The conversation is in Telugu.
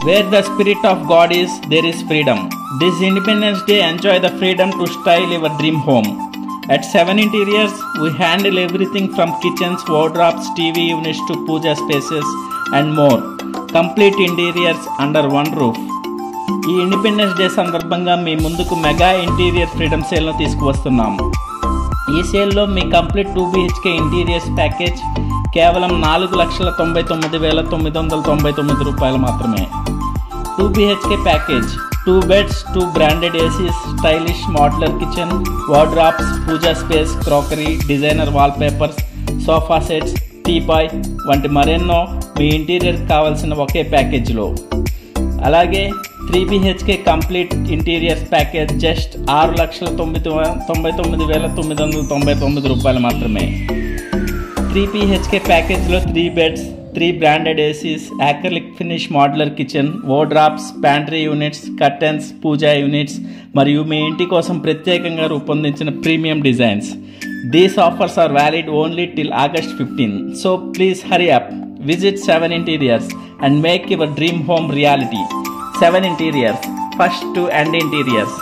Where the spirit of God is, there is freedom. This Independence Day, enjoy the freedom to style your dream home. At 7 Interiors, we handle everything from kitchens, wardrobes, TV units to puja spaces and more. Complete interiors under one roof. ఈ ఇండిపెండెన్స్ డే సందర్భంగా మీ ముందుకు మెగా ఇంటీరియర్ ఫ్రీడమ్ సేల్ను తీసుకువస్తున్నాము. ఈ సేల్లో మీ కంప్లీట్ 2 BHK ఇంటీరియర్స్ ప్యాకేజ్ కేవలం 4,99,999 రూపాయలు మాత్రమే. 2 BHK package 2 beds, 2 branded ACs, stylish modular kitchen, wardrobes, puja space, crockery, designer wallpapers, sofa sets, teapoy వంటి మరెన్నో మీ ఇంటీరియర్కి కావాల్సిన ఒకే ప్యాకేజీలో. అలాగే 3 BHK complete interiors package just 6,99,999 రూపాయలు మాత్రమే. 3 BHK ప్యాకేజ్లో 3 beds, 3 branded ACs, acrylic finish modular kitchen, wardrobes, pantry units, curtains, puja units మరియు మీ ఇంటి కోసం ప్రత్యేకంగా రూపొందించిన premium designs. These offers are valid only till August 15. So please hurry up. Visit 7 Interiors and make your dream home reality. 7 Interiors, first to end interiors.